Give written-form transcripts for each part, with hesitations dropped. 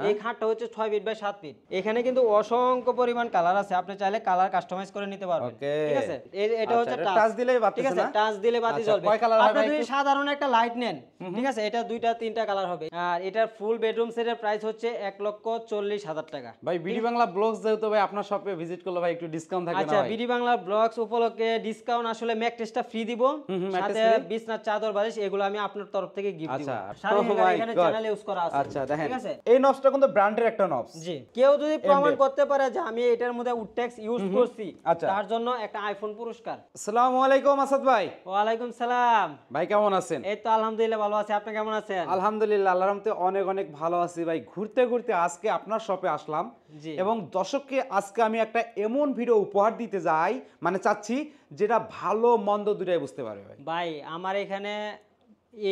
এই খাটটা হচ্ছে 6 ফিট বাই 7 ফিট। এখানে কিন্তু অসংখ্য পরিমাণ কালার আছে, আপনি চাইলে কালার কাস্টমাইজ করে নিতে পারবেন। ঠিক আছে, এটা হচ্ছে টাচ দিলেই বাতি, ঠিক আছে, টাচ দিলে বাতি জ্বলবে। আপনি যদি সাধারণ একটা লাইট নেন, ঠিক আছে, এটা 2টা 3টা কালার হবে। আর এটার ফুল বেডরুম সেটের প্রাইস হচ্ছে 1,40,000 টাকা। ভাই বিডি বাংলা ব্লগস যেহেতু ভাই আপনার শপে ভিজিট করলে ভাই একটু ডিসকাউন্ট থাকবে না আচ্ছা, ভাই? বিডি বাংলা ব্লগস উপলক্ষে ডিসকাউন্ট আসলে ম্যাক টেস্টটা ফ্রি দিব, সাথে বিছনার চাদর বালিশ এগুলো আমি আপনার তরফ থেকে গিফট দিব। সাথে এখানে চ্যানেল ইউজ করা আছে। আচ্ছা দেখেন, ঠিক আছে, এই নবসটা কিন্তু ব্র্যান্ডের একটা নবস। জি, কেউ যদি প্রমাণ করতে পারে যে আমি এটার মধ্যে উডটেক্স ইউজ করছি, তার জন্য একটা আইফোন পুরস্কার। আসসালামু আলাইকুম আসাদ ভাই। ওয়া আলাইকুম সালাম। ভাই কেমন আছেন? এই তো আলহামদুলিল্লাহ ভালো আছি, আপনি কেমন আছেন? আলহামদুলিল্লাহ আল্লাহর রহমতে অনেক অনেক ভালো আছি ভাই। ঘুরতে ঘুরতে আজকে আপনার শপে আসলাম এবং দর্শককে আজকে আমি একটা এমন ভিডিও উপহার দিতে যাই, মানে চাচ্ছি যেটা ভালো মন্দ দুটাই বুঝতে পারবে ভাই। ভাই আমার এখানে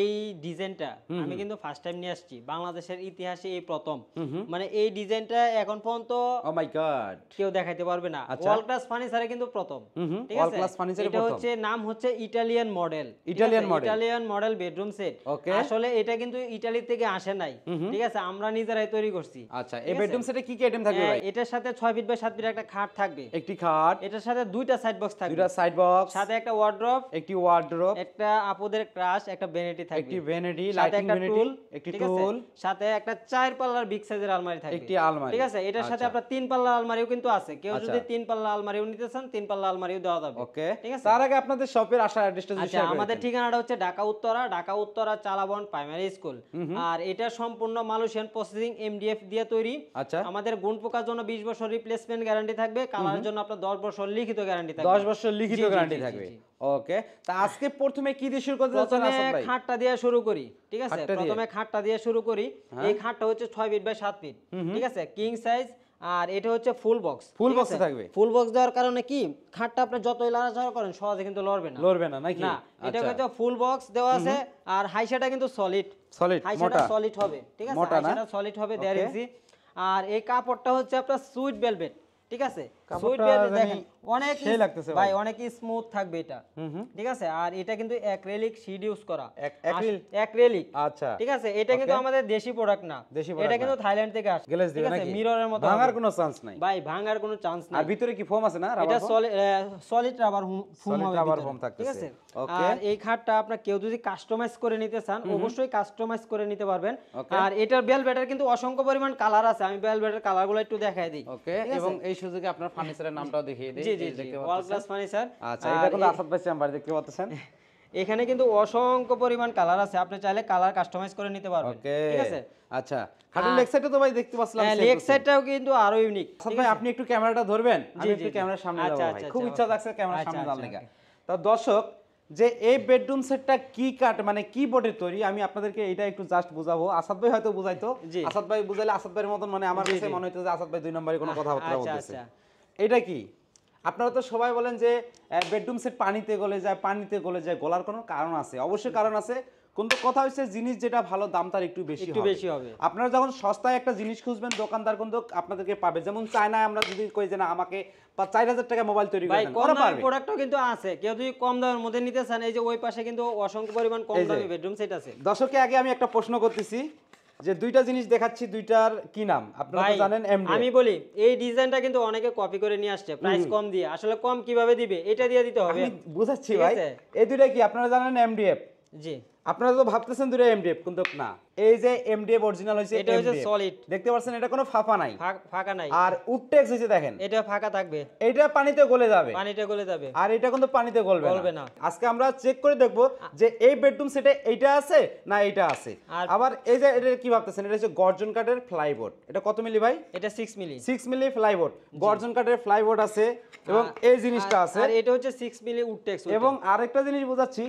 এই ডিজাইনটা আমি কিন্তু ফার্স্ট টাইম নিয়ে আসছি, বাংলাদেশের ইতিহাসে এই প্রথম। মানে এই ডিজাইনটা এখন পর্যন্ত ও মাই গড কেউ দেখাইতে পারবে না। ওয়াল ক্লাস ফার্নিচারে কিন্তু প্রথম। ঠিক ওয়াল আছে, ক্লাস ফার্নিচারে এটা হচ্ছে নাম হচ্ছে Italian model. Italian model bedroom set. আসলে এটা কিন্তু ইতালি থেকে আসে নাই, ঠিক আছে, আমরা নিজেরাই তৈরি করছি। আচ্ছা, এই বেডরুম সেটে কি কি আইটেম থাকবে ভাই? এটার সাথে 6 ফিট বাই 7 ফিট একটা খাট থাকবে, একটি খাট, এটার সাথে 2টা সাইড বক্স থাকবে, 2টা সাইড বক্স, সাথে একটা ওয়ার্ড্রপ, একটি ওয়ার্ড্রপ, একটা আপুদের ক্রাশ, একটা ভ্যানিটি থাকবে, একটি ভ্যানিটি, লাইটিং ভ্যানিটি, একটি টুল, সাথে একটা 4 পাল্লার বিগ সাইজের আলমারি থাকবে, একটি আলমারি। ঠিক আছে, এটার সাথে আপনার 3 পাল্লার আলমারিও কিন্তু আছে। কেউ যদি 3 পাল্লা আলমারিও নিতে চান, 3 পাল্লা আলমারিও দেওয়া যাবে। ওকে, ঠিক আছে। তার আগে আপনাদের শপের আসার অ্যাড্রেসটা যদি শেয়ার করেন। আমাদের ঠিকানাটা হচ্ছে ঢাকা উত্তরা চালাবন প্রাইমারি স্কুল। আর এটা সম্পূর্ণ মালয়েশিয়ান প্রসেসিং এমডিএফ দিয়ে তৈরি। আচ্ছা, আমাদের গুণ পোকার জন্য 20 বছর রিপ্লেসমেন্ট গ্যারান্টি থাকবে, কালারের জন্য আপনার 10 বছর লিখিত গ্যারান্টি থাকবে। 10 বছর লিখিত গ্যারান্টি থাকবে। ওকে, তা আজকে প্রথমে কি দিয়ে শুরু করতে যাচ্ছেন আসাদ ভাই? খাটটা দিয়ে শুরু করি, ঠিক আছে, প্রথমে খাটটা দিয়ে শুরু করি। এই খাটটা হচ্ছে 6 ফিট বাই 7 ফিট, ঠিক আছে, কিং সাইজ। আর এটা হচ্ছে ফুল বক্স। ফুল বক্স থাকবে। ফুল বক্স দেওয়ার কারণে কি, খাটটা আপনি যতই নাড়াচাড়া করেন সহজে কিন্তু লড়বে না নাকি? না, এটা হচ্ছে ফুল বক্স দেওয়া আছে। আর হাইসাটা কিন্তু সলিড, হাইসাটা সলিড হবে, ঠিক আছে, হাইসাটা সলিড হবে 1.5 ইঞ্চি। আর এই কাপড়টা হচ্ছে আপনার সুইট ভেলভেট, ঠিক আছে, সুইট ভেলভেট দেখেন অনেক সেই লাগতেছে ভাই, অনেক স্মুথ থাকবে এটা, ঠিক আছে। আর এটা কিন্তু অ্যাক্রিলিক শীট ইউজ করা, অ্যাক্রিলিক। আচ্ছা, ঠিক আছে, এটা কিন্তু আমাদের দেশি প্রোডাক্ট না, এটা কিন্তু থাইল্যান্ড থেকে আসে, ঠিক আছে, মিররের মতো, ভাঙার কোনো চান্স নাই ভাই, ভাঙার কোনো চান্স নাই। আর ভিতরে কি ফোম আছে না? এটা সলিড রাবার ফোম হবে, ঠিক আছে। আর এই খাটটা আপনার কেউ যদি কাস্টমাইজ করে নিতে চান, অবশ্যই কাস্টমাইজ করে নিতে পারবেন। আর এটার ভেলভেটের কিন্তু অসংখ্য পরিমাণ কালার আছে, আমি ভেলভেটের কালারগুলো একটু দেখাই দিই। ওকে, এবং এই সুযোগে আপনার ফার্নিচারের নামটাও দেখিয়ে দিই। জি, ওয়াল ক্লাস ফার্নিচার। আচ্ছা, এটা কোন আসাদ ভাই চেম্বার দেখতে পাচ্ছেন? এখানে কিন্তু অসংখ্য পরিমাণ কালার আছে, আপনি চাইলে কালার কাস্টমাইজ করে নিতে পারবেন, ঠিক আছে। আচ্ছা, খাটের লেগ সাইডটা তো ভাই দেখতে পাচ্ছিলাম, লেগ সাইডটাও কিন্তু আরো ইউনিক। আসাদ ভাই আপনি একটু ক্যামেরাটা ধরবেন, আমি একটু ক্যামেরার সামনে যাব ভাই, খুব ইচ্ছা লাগছে ক্যামেরার সামনে যাওয়ার লাগা। তো দর্শক, যে এই বেডরুম সেটটা কি কাট মানে কি বোর্ডের তৈরি, আমি আপনাদেরকে এটা একটু জাস্ট বুঝাবো। আসাদ ভাই হয়তো বুঝাইতো, আসাদ ভাই বুঝাইলে আসাদ ভাইয়ের মতন মানে আমার কাছে মনে হইতো যে আসাদ ভাই 2 নম্বরে কোনো কথাবার্তা বলতেছে। এটা কি, আপনারা তো সবাই বলেন যে বেডরুম সেট পানিতে গলে যায়, গলার কোনো কারণ আছে, অবশ্যই কারণ আছে, কিন্তু কথা হচ্ছে জিনিস যেটা ভালো দাম তার একটু বেশি হবে। আপনারা যখন সস্তায় একটা জিনিস খুঁজবেন, দোকানদার কিন্তু আপনাদেরকে পাবে। যেমন চায়নায় আমরা যদি কই যে না আমাকে 4000 টাকা মোবাইল তৈরি করে দেন, ওরা পারবে। প্রোডাক্টও কিন্তু আছে, কেউ যদি কম দামের মধ্যে নিতে চান, এই যে ওই পাশে কিন্তু অসংখ্য পরিমাণ কম দামি বেডরুম সেট আছে। দর্শককে আগে আমি একটা প্রশ্ন করতেছি, যে দুইটা জিনিস দেখাচ্ছি, দুইটার কি নাম আপনারা তো জানেন? এমডিএফ। আমি বলি এই ডিজাইনটা কিন্তু অনেকে কপি করে নিয়ে আসছে প্রাইস কম দিয়ে, আসলে কম কিভাবে দিবে, এটা দিয়ে দিতে হবে। আমি বুঝাচ্ছি ভাই, এই দুইটা কি আপনারা জানেন? এমডিএফ। জি, আপনারা তো ভাবতেছেন দুটো এমডিএফ, কিন্তু না, এই যে এমডিএফ অরিজিনাল হইছে, এটা হচ্ছে সলিড, দেখতে পাচ্ছেন, এটা কোনো ফাঁপা নাই, ফাঁকা নাই। আর উডটেক্স হইছে দেখেন, এটা ফাঁকা থাকবে, এটা পানিতে গলে যাবে, আর এটা কিন্তু পানিতে গলবে না। আজকে আমরা চেক করে দেখব যে এই বেডরুম সেটে এইটা আছে না এইটা আছে। আবার এই যে এটা কি ভাবতেছেন, এটা হচ্ছে গর্জন কাঠের ফ্লাইবোর্ড। এটা কত মিলি ভাই? এটা 6 মিলি, 6 মিলি ফ্লাইবোর্ড, গর্জন কাঠের ফ্লাইবোর্ড আছে, এবং এই জিনিসটা আছে, আর এটা হচ্ছে 6 মিলি উডটেক্স। এবং আরেকটা জিনিস বোঝাচ্ছি,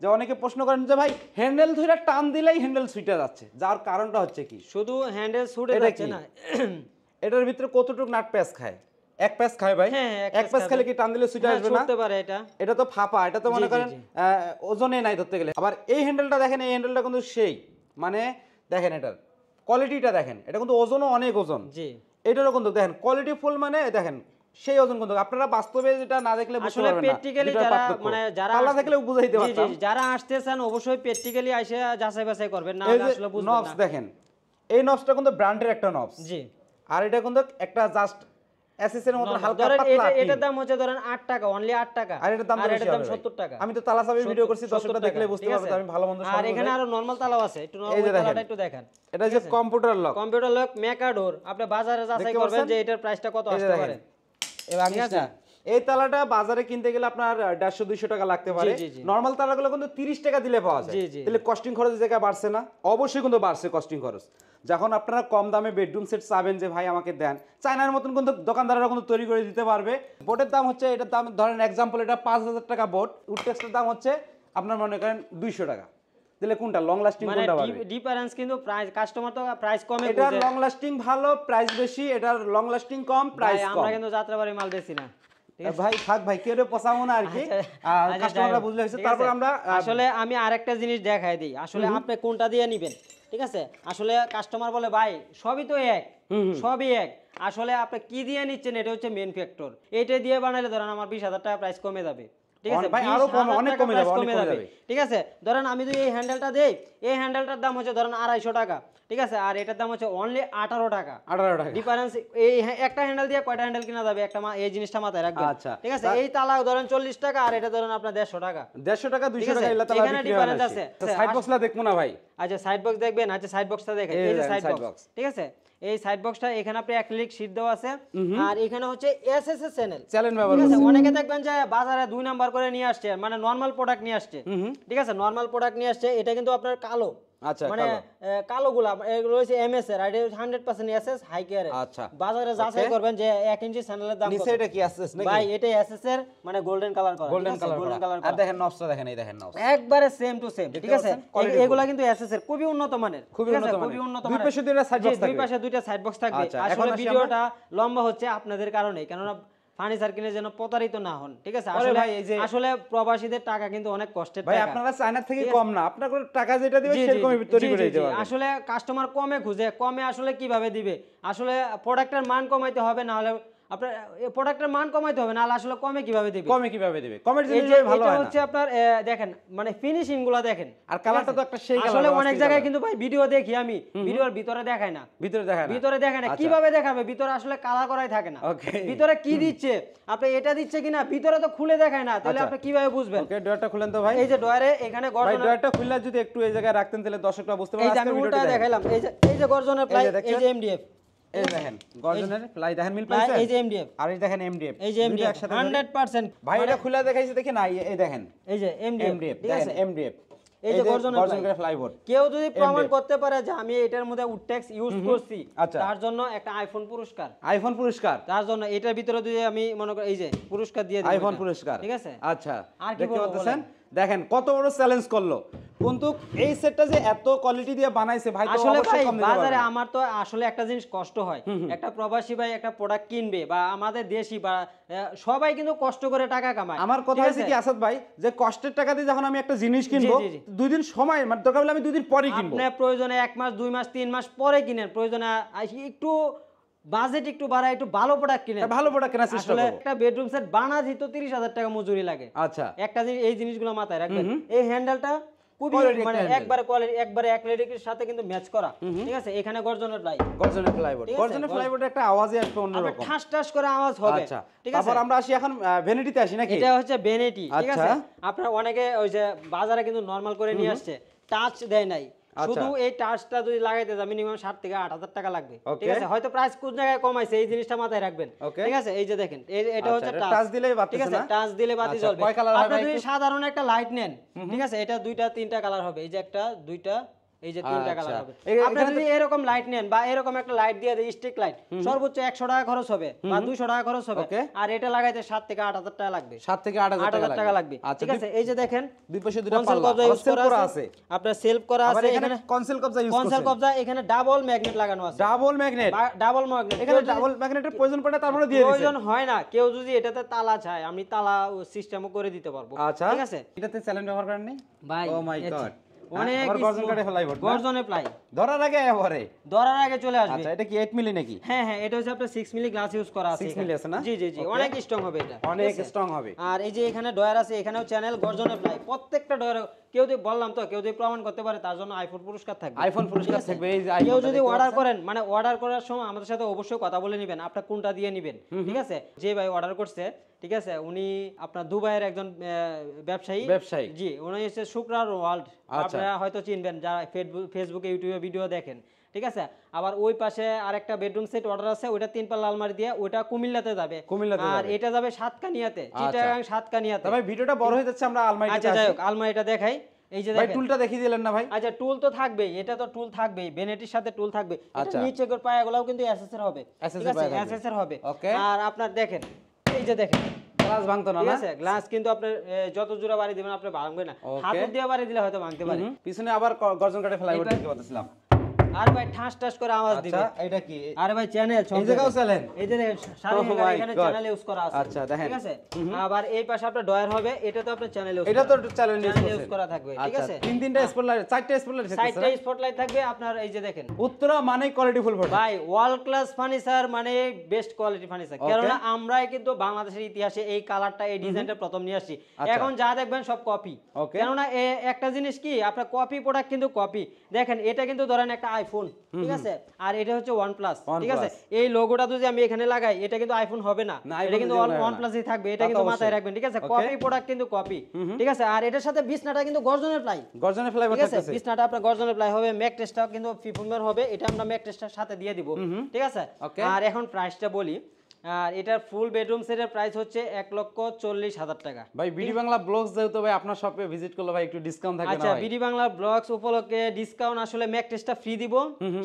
যে অনেকে প্রশ্ন করেন যে ভাই হ্যান্ডেল ধরে টান দিলেই হ্যান্ডেল ছুটে যাচ্ছে, যার কারণটা হচ্ছে কি, শুধু হ্যান্ডেল ছুটে যাচ্ছে না, এটার ভিতরে কতটুকু নাট প্যাচ খায়? এক প্যাচ খায় ভাই, এক প্যাচ খেলে কি টান দিলে ছুটে আসবে না? এটা তো ফাঁপা, এটা তো মনে করেন ওজনে নাই ধরতে গেলে। আবার এই হ্যান্ডেলটা দেখেন, এই হ্যান্ডেলটা কিন্তু সেই মানে দেখেন এটার কোয়ালিটিটা দেখেন, এটা কিন্তু ওজনও অনেক ওজন, এটারও কিন্তু দেখেন কোয়ালিটি ফুল, মানে দেখেন সেই ওজন কিন্তু আপনারা বাস্তবে যেটা না দেখলে বুঝতে পারবেন না। প্র্যাকটিক্যালি যারা আলাদা দেখলে বুঝাইতে পারতাম। যারা আসতেছেন অবশ্যই প্র্যাকটিক্যালি এসে যাচাই বাছাই করবেন, না আসলে বুঝবেন না। নবস দেখেন, এই নবসটা কিন্তু ব্র্যান্ডের একটা নবস। জি। আর এটা কিন্তু একটা জাস্ট এসএস এর মতো হালকা ধরেন পাতলা। এটার দাম হচ্ছে ধরেন 8 টাকা, অনলি 8 টাকা। আর এটার দাম 70 টাকা। আমি তো তালা চাবি ভিডিও করছি, দর্শকরা দেখলে বুঝতে পারবে আমি ভালো মন্দ সব। আর এখানে আরো নরমাল তালাও আছে, একটু নরমাল তালাটা একটু দেখেন। এটা যে কম্পিউটার লক, কম্পিউটার লক মেকাডোর, আপনি বাজারে যাচাই করবেন যে এটার প্রাইসটা কত আসতে পারে। ঠিক আছে, এই তালাটা বাজারে কিনতে গেলে আপনার 150-200 টাকা লাগতে পারে। নরমাল তালাগুলো কিন্তু 30 টাকা দিলে পাওয়া যায়। তাহলে কস্টিং খরচের জায়গা বাড়ছে না? অবশ্যই কিন্তু বাড়ছে কস্টিং খরচ। যখন আপনারা কম দামে বেডরুম সেট চাবেন যে ভাই আমাকে দেন, চায়নার মতন কিন্তু দোকানদাররা কিন্তু তৈরি করে দিতে পারবে। বোর্ডের দাম হচ্ছে, এটার দাম ধরেন এক্সাম্পল এটা 5000 টাকা বোর্ড, উডটেক্সের দাম হচ্ছে আপনার মনে করেন 200 টাকা। তাহলে কোনটা লং লাস্টিং, কোনটা ভালো? ডিফারেন্স কিন্তু প্রাইস, কাস্টমার তো প্রাইস কমে বুঝে। এটা লং লাস্টিং ভালো, প্রাইস বেশি। এটার লং লাস্টিং কম, প্রাইস কম। আমরা কিন্তু যাত্রাবাড়ি মাল বেচি না। ভাই থাক ভাই, কেউ পছাবো না আর কি, কাস্টমাররা বুঝলে হয়েছে। তারপর আমরা আসলে আমি আরেকটা জিনিস দেখাই দিই, আসলে আপনি কোনটা দিয়ে নেবেন, ঠিক আছে? আসলে কাস্টমার বলে ভাই সবই তো এক, সবই এক। আসলে আপনি কি দিয়ে নিচ্ছেন এটা হচ্ছে মেইন ফ্যাক্টর। এটা দিয়ে বানাইলে ধরেন আমার 20,000 টাকা প্রাইস কমে যাবে, ঠিক আছে? ভাই আরো কম, অনেক কমে যাবে, ঠিক আছে? ধরেন আমি যদি এই হ্যান্ডেলটা দেই, এই হ্যান্ডেলটার দাম হচ্ছে ধরেন 250 টাকা, ঠিক আছে? আর এটার দাম হচ্ছে অনলি 18 টাকা। 18 টাকা ডিফারেন্স। এই একটা হ্যান্ডেল দিয়ে কয়টা হ্যান্ডেল কিনা যাবে, একটা এই জিনিসটা মাথায় রাখবেন। আচ্ছা, ঠিক আছে? এই তালা ধরেন 40 টাকা, আর এটা ধরেন আপনার 150 টাকা। 150 টাকা 200 টাকা এলা তালা বিক্রি হয় না। সাইড বক্সলা দেখবো না ভাই? আচ্ছা সাইড বক্স দেখবেন। আচ্ছা সাইড বক্সটা দেখেন, এই যে সাইড বক্স, ঠিক আছে? এই সাইড বক্সটা এখানে আপনি অ্যাক্রিলিক শীট দেওয়া আছে, আর এখানে হচ্ছে এসএসএস চ্যানেল ব্যবহার করছে। অনেকে দেখবেন যে বাজারে 2 নাম্বার করে নিয়ে আসছে, মানে নরমাল প্রোডাক্ট নিয়ে আসছে, ঠিক আছে? নরমাল প্রোডাক্ট নিয়ে আসছে, এটা কিন্তু আপনার কালো, আচ্ছা মানে কালোগুলা এগুলো হচ্ছে এমএস এর, আর এটা 100% এসএস হাই কেয়ার। আচ্ছা, বাজারে যাচাই করবেন যে 1 ইঞ্চি চ্যানেলের দাম কত। নিচে এটা কি এসএস নাকি? ভাই এটা এসএস এর, মানে গোল্ডেন কালার করা, গোল্ডেন কালার। আর দেখেন নবসটা দেখেন, এই দেখেন নবস একবারে সেম টু সেম, ঠিক আছে? এগুলা কিন্তু এসএস এর খুবই উন্নত মানের, খুবই উন্নত মানের। দুই পাশে দুইটা সাইড বক্স থাকবে, দুই পাশে দুইটা সাইড বক্স থাকবে। আসলে ভিডিওটা লম্বা হচ্ছে আপনাদের কারণে, কারণ ফার্নিচার কিনে যেন প্রতারিত না হন, ঠিক আছে? আসলে প্রবাসীদের টাকা কিন্তু অনেক কষ্টের টাকা। ভাই আপনারা চায়না থেকে কম না, আপনারা টাকা যেটা দিবেন সেরকমই তৈরি করে দিতে পারবেন। আসলে কাস্টমার কমে খুঁজে, কমে আসলে কিভাবে দিবে? আসলে প্রোডাক্টের মান কমাইতে হবে, না হলে আপনার প্রোডাক্টের মান কমাইতে হবে, না হলে আসলে কমে কিভাবে দিবে? কমের জিনিস ভালো হয় না। এটা হচ্ছে আপনার দেখেন, মানে ফিনিশিং গুলো দেখেন, আর কালারটা তো একটা সেই কালার। আসলে অনেক জায়গায় কিন্তু ভাই ভিডিও দেখি আমি, ভিডিওর ভিতরে দেখায় না, ভিতরে দেখায় না। কিভাবে দেখাবে? ভিতরে আসলে কালার করাই থাকে না, ভিতরে কি দিচ্ছে, আপনি এটা দিচ্ছে কিনা ভিতরে তো খুলে দেখায় না, তাহলে আপনি কিভাবে বুঝবেন? ওকে, ডয়ারটা খুলেন তো ভাই। এই যে ডয়ারে এখানে গর্জন, ভাই ডয়ারটা খুললে যদি একটু এই জায়গায় রাখতেন তাহলে দর্শকরা বুঝতে পারবে। এই যে আমি উল্টা দেখাইলাম, এই যে গর্জনের প্লাই, এই যে এমডিএফ, এই দেখেন গর্জনের প্লাই দেখেন, মিল পাইছেন? এই যে এমডিএফ, আর এই দেখেন এমডিএফ, এই যে এমডিএফ 100%। ভাই এটা খুলে দেখাইছি দেখেন, এই দেখেন এই যে এমডিএফ, ঠিক আছে? এমডিএফ, এই যে গর্জনের ফ্লাইবোর্ড। কেউ যদি প্রমাণ করতে পারে যে আমি এটার মধ্যে উডটেক্স ইউজ করছি, তার জন্য একটা আইফোন পুরস্কার, তার জন্য এটার ভিতরে যদি আমি মনে করি এই যে পুরস্কার দিয়ে দিই, আইফোন পুরস্কার, ঠিক আছে? আচ্ছা, আর কি বলতেছেন? দেখেন কত বড় চ্যালেঞ্জ করলো, কিন্তু এই সেটটা যে এত কোয়ালিটি দিয়ে বানাইছে ভাই, তো অবশ্যই কম দিতে পারবে। বাজারে আমার তো আসলে একটা জিনিস কষ্ট হয়, একটা প্রবাসী ভাই একটা প্রোডাক্ট কিনবে, বা আমাদের দেশি বা সবাই কিন্তু কষ্ট করে টাকা কামায়। আমার কথা হচ্ছে কি আসাদ ভাই, যে কষ্টের টাকা দিয়ে যখন আমি একটা জিনিস কিনবো, 2 দিন সময়, মানে দরকার হলে আমি 2 দিন পরে কিনবো। আপনি প্রয়োজনে 1 মাস 2 মাস 3 মাস পরে কিনেন, প্রয়োজনে একটু বাজেট একটু বাড়ায়, একটু ভালো প্রোডাক্ট কিনেন, ভালো প্রোডাক্ট কেনার চেষ্টা করুন। একটা বেডরুম সেট বানাতে তো 30,000 টাকা মজুরি লাগে। আচ্ছা, একটা জিনিস, এই জিনিসগুলো মাথায় রাখবেন। এই হ্যান্ডেলটা খুবই মানে একবারে কোয়ালিটি, একবারে অ্যাক্রিলিকের সাথে কিন্তু ম্যাচ করা, ঠিক আছে? এখানে গর্জনের প্লাইবোর্ড একটা আওয়াজই আসবে অন্যরকম, ঠাস ঠাস করে আওয়াজ হবে। আচ্ছা, ঠিক আছে? তারপর আমরা আসি এখন ভ্যানিটিতে আসি নাকি? এটা হচ্ছে ভ্যানিটি, ঠিক আছে? আপনারা অনেকে ওই যে বাজারে কিন্তু নরমাল করে নিয়ে আসছে, টাচ দেয় নাই। শুধু এই টাচটা যদি লাগাইতে যায় মিনিমাম 7 থেকে 8,000 টাকা লাগবে, ঠিক আছে? হয়তো প্রাইস কোন জায়গায় কমাইছে, এই জিনিসটা মাথায় রাখবেন, ঠিক আছে? এই যে দেখেন, এটা হচ্ছে টাচ দিলেই বাতি, ঠিক আছে? টাচ দিলে বাতি জ্বলবে। আপনি যদি সাধারণ একটা লাইট নেন, ঠিক আছে? এটা 2টা 3টা কালার হবে, এই যে একটা 2টা, এই যে 3টা কালার হবে। আপনি যদি এরকম লাইট নেন, বা এরকম একটা লাইট দিয়ে দেন, স্টিক লাইট, সর্বোচ্চ 100 টাকা খরচ হবে বা 200 টাকা খরচ হবে, আর এটা লাগাইতে 7 থেকে 8,000 টাকা লাগবে, 7 থেকে 8,000 টাকা লাগবে, ঠিক আছে? এই যে দেখেন দুই পাশে দুটো পাল্লা ইউজ করা আছে, আপনার সেলফ করা আছে, এখানে কনসোল কবজা ইউজ করছেন, কনসোল কবজা, এখানে ডাবল ম্যাগনেট লাগানো আছে, ডাবল ম্যাগনেট, এখানে ডাবল ম্যাগনেটের প্রয়োজন পড়ে, তারপরে দিয়ে দিবেন, প্রয়োজন হয় না। কেউ যদি এটাতে তালা চায়, আমি তালা সিস্টেমও করে দিতে পারবো, ঠিক আছে? এটাতে চ্যালেঞ্জ ব্যবহার করেন নি ভাই? ও মাই গড, অনেক গর্জনের প্লাই। ধরার আগে এবারে ধরার আগে চলে আসবে। আচ্ছা এটা কি 8 মিলি নাকি? হ্যাঁ হ্যাঁ, এটা হচ্ছে আপনার 6 মিলি গ্লাস ইউজ করা আছে। 6 মিলি আছে না? জি জি জি, অনেক স্ট্রং হবে এটা, অনেক স্ট্রং হবে। আর এই যে এখানে ডয়ার আছে, এখানেও চ্যানেল গর্জনের প্লাই, প্রত্যেকটা ডয়ার কেউ যদি বললাম তো, কেউ যদি প্রমাণ করতে পারে তার জন্য আইফোন পুরস্কার থাকবে। আইফোন পুরস্কার থাকবে। এই যে কেউ যদি অর্ডার করেন, মানে অর্ডার করার সময় আমাদের সাথে অবশ্যই কথা বলে নেবেন আপনি কোনটা দিয়ে নেবেন, ঠিক আছে? যে ভাই অর্ডার করছে, ঠিক আছে, উনি আপনার দুবাইয়ের একজন ব্যবসায়ী। জি, উনি হচ্ছে শুক্রার ওয়ার্ল্ড, আপনারা হয়তো চিনবেন যারা ফেসবুকে ইউটিউবে ভিডিও দেখেন, ঠিক আছে? আবার ওই পাশে আরেকটা বেডরুম সেট অর্ডার আছে, ওইটা 3 পাল্লা আলমারি দিয়ে, ওইটা কুমিল্লাতে যাবে, আর এটা যাবে সাতকানিয়াতে, চিটাগাং সাতকানিয়াতে। ভাই ভিডিওটা বড় হয়ে যাচ্ছে, আমরা আলমারিটা আচ্ছা যাই হোক, আলমারিটা দেখাই। এই যে ভাই টুলটা দেখিয়ে দিলেন না ভাই? আচ্ছা টুল তো থাকবেই, এটা তো টুল থাকবেই, বেনেটির সাথে টুল থাকবে। এটা নিচে করে পায়াগুলোও কিন্তু এসএসএর হবে, ঠিক আছে? এসএসএর হবে। আর আপনার দেখেন, এই যে দেখেন গ্লাস ভাঙতো না, ঠিক আছে? গ্লাস কিন্তু আপনি যত জোড়া বাড়ি দিবেন আপনি ভাঙবে না, হাত দিয়ে বাড়ি দিলে হয়তো ভাঙতে পারে। পিছনে আবার গর্জন কাটে ফ্লাইওভার দেখতে পাচ্ছিলাম। আর ভাই ঠাস ঠাস করে আওয়াজ দিবে। আচ্ছা এটা কি? আরে ভাই চ্যানেল এই জায়গাও চ্যানেল, এই যে দেখেন এখানে চ্যানেল ইউজ করা আছে। আচ্ছা দেখেন, ঠিক আছে? আবার এই পাশে আপনার ডয়ার হবে, এটা তো আপনার চ্যানেল ইউজ, এটা তো চ্যানেল ইউজ করা থাকবে, ঠিক আছে? তিনটা স্পটলাইট, চারটা স্পটলাইট থাকবে, চারটা স্পটলাইট থাকবে আপনার। এই যে দেখেন উত্তরা মানে কোয়ালিটি ফুল প্রোডাক্ট ভাই, ওয়ার্ল্ড ক্লাস ফার্নিচার মানে বেস্ট কোয়ালিটি ফার্নিচার। কারণ আমরাই কিন্তু বাংলাদেশের ইতিহাসে এই কালারটা, এই ডিজাইনটা প্রথম নিয়ে আসছি। এখন যা দেখবেন সব কপি, কেননা একটা জিনিস কি, আপনার কপি প্রোডাক্ট কিন্তু কপি। দেখেন এটা কিন্তু ধরেন একটা আইফোন, ঠিক আছে, আর এটা হচ্ছে OnePlus, ঠিক আছে? এই লোগোটা যদি আমি এখানে লাগাই, এটা কিন্তু আইফোন হবে না, এটা কিন্তু OnePlus-ই থাকবে, এটা কিন্তু মাথায় রাখবেন, ঠিক আছে? কপি প্রোডাক্ট কিন্তু কপি, ঠিক আছে? আর এটার সাথে বিছনাটা কিন্তু গর্জনের প্লাই, ঠিক আছে? বিছনাটা আপনার গর্জনের প্লাই হবে, ম্যাট্রেসটাও কিন্তু ফিফুমের হবে, এটা আমরা ম্যাট্রেসটার সাথে দিয়ে দিব, ঠিক আছে? আর এখন প্রাইসটা বলি, আর এটার ফুল বেডরুম সেটের প্রাইস হচ্ছে 1,40,000 টাকা। ভাই বিডি বাংলা ব্লগস যেহেতু ভাই আপনার শপে ভিজিট করলে ভাই একটু ডিসকাউন্ট থাকবে না? আচ্ছা বিডি বাংলা ব্লগস উপলক্ষে ডিসকাউন্ট আসলে ম্যাট্রেসটা ফ্রি দিব,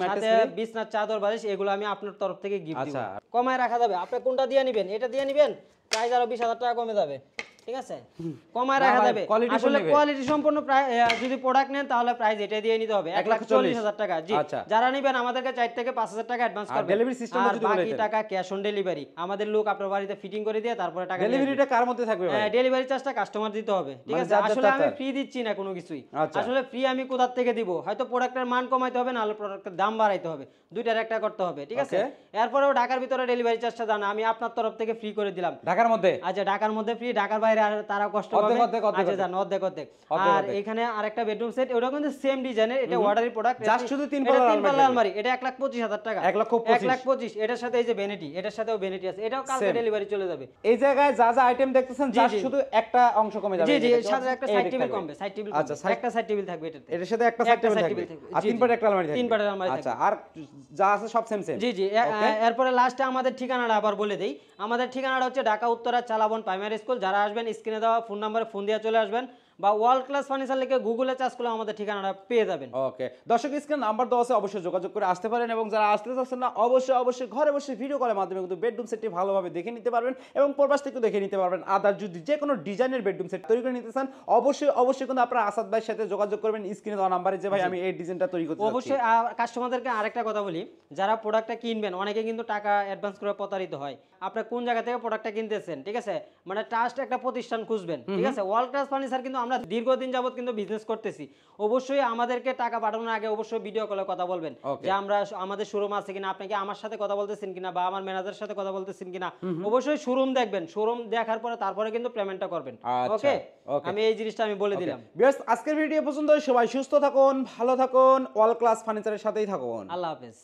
সাথে বিছনার চাদর বালিশ এগুলো আমি আপনার তরফ থেকে গিফট দিব, কমায় রাখা যাবে। আপনি কোনটা দিয়ে নেবেন, এটা দিয়ে নেবেন, প্রাইস আরো 20,000 টাকা কমে যাবে, ঠিক আছে? কমায় রাখা যাবে। আসলে কোয়ালিটি সম্পন্ন যদি প্রোডাক্ট নেন তাহলে প্রাইস এটা দিয়ে নিতে হবে 1,40,000 টাকা। জি, যারা নেবেন আমাদেরকে 4 থেকে 5,000 টাকা অ্যাডভান্স করবেন, ডেলিভারি সিস্টেম আর বাকি টাকা ক্যাশ অন ডেলিভারি, আমাদের লোক আপনার বাড়িতে ফিটিং করে দিয়ে তারপরে টাকা। ডেলিভারিটা কার মধ্যে থাকবে ভাই? ডেলিভারি চার্জটা কাস্টমার দিতে হবে, ঠিক আছে? আসলে আমি ফ্রি দিচ্ছি না কোনো কিছুই, আসলে ফ্রি আমি কোথা থেকে দিব? হয়তো প্রোডাক্টের মান কমাইতে হবে, না হলে প্রোডাক্টের দাম বাড়াইতে হবে, দুইটার একটা করতে হবে, ঠিক আছে? এরপরেও ঢাকার ভিতরে ডেলিভারি চার্জটা জানা আমি আপনার তরফ থেকে ফ্রি করে দিলাম। ঢাকার মধ্যে? আচ্ছা ঢাকার মধ্যে ফ্রি, ঢাকার বাইরে আর তারা কষ্ট পাবে। আচ্ছা জান অর্ধেক। আর এখানে আরেকটা বেডরুম সেট, ওটা কিন্তু সেম ডিজাইনের, এটা অর্ডারি প্রোডাক্ট, জাস্ট শুধু 3 পাল্লা আলমারি, এটা 1,25,000 টাকা। 1,25,000 এটার সাথে এই যে ভ্যানিটি, এটার সাথেও ভ্যানিটি আছে, এটাও কালকে ডেলিভারি চলে যাবে। এই জায়গায় যা যা আইটেম দেখতেছেন জাস্ট শুধু একটা অংশ কমে যাবে। জি জি, এর সাথে একটা সাইড টেবিল কমবে, সাইড টেবিল, আচ্ছা একটা সাইড টেবিল থাকবে এটাতে, এর সাথে একটা সাইড টেবিল থাকবে, আর 3 পাটের একটা আলমারি থাকবে, 3 পাটের আলমারি থাকবে। আচ্ছা আর যা আছে সব সেম। জি জি, এরপরে লাস্টে আমাদের ঠিকানাটা আবার বলে দেই। আমাদের ঠিকানাটা হচ্ছে ঢাকা উত্তরা চালাবন প্রাইমারি স্কুল। যারা আসবেন স্ক্রিনে দেওয়া ফোন নাম্বারে ফোন দিয়ে চলে আসবেন, বা ওয়ার্ল্ড ক্লাস ফার্নিচার লিখে গুগলে সার্চ করলে আমাদের ঠিকানাটা পেয়ে যাবেন। ওকে দর্শক, স্ক্রিন নাম্বার দেওয়া আছে, অবশ্যই যোগাযোগ করে আসতে পারেন, এবং যারা আসতে চাচ্ছেন না অবশ্যই ঘরে বসে ভিডিও কলের মাধ্যমে কিন্তু বেডরুম সেটটি ভালোভাবে দেখে নিতে পারবেন, এবং প্রবাস থেকে দেখে নিতে পারবেন। আদার যদি যে কোনো ডিজাইনের বেডরুম সেট তৈরি করে নিতে চান অবশ্যই কিন্তু আপনারা আসাদ ভাইয়ের সাথে যোগাযোগ করবেন স্ক্রিনে দেওয়া নাম্বারে, যে ভাই আমি এই ডিজাইনটা তৈরি করতে চাচ্ছি। অবশ্যই কাস্টমারদেরকে আরেকটা কথা বলি, যারা প্রোডাক্টটা কিনবেন অনেকে কিন্তু টাকা অ্যাডভান্স করে প্রতারিত হয়। আপনি কোন জায়গা থেকে প্রোডাক্টটা কিনতেছেন, ঠিক আছে? মানে ট্রাস্ট একটা প্রতিষ্ঠান খুঁজবেন, ঠিক আছে? ওয়ার্ল্ড ক্লাস ফার্নিচার কিন্তু আমরা দীর্ঘদিন যাবত কিন্তু বিজনেস করতেছি। অবশ্যই আমাদেরকে টাকা পাঠানোর আগে অবশ্যই ভিডিও কলে কথা বলবেন, যে আমরা আমাদের শোরুম আছে কিনা, আপনি কি আমার সাথে কথা বলতেছেন কিনা, বা আমার ম্যানেজারের সাথে কথা বলতেছেন কিনা। অবশ্যই শোরুম দেখবেন, শোরুম দেখার পরে তারপরে কিন্তু পেমেন্টটা করবেন। ওকে, আমি এই জিনিসটা আমি বলে দিলাম। ভিউয়ার্স, আজকের ভিডিও পর্যন্ত। সবাই সুস্থ থাকুন, ভালো থাকুন, ওয়ার্ল্ড ক্লাস ফার্নিচারের সাথেই থাকুন। আল্লাহ হাফেজ।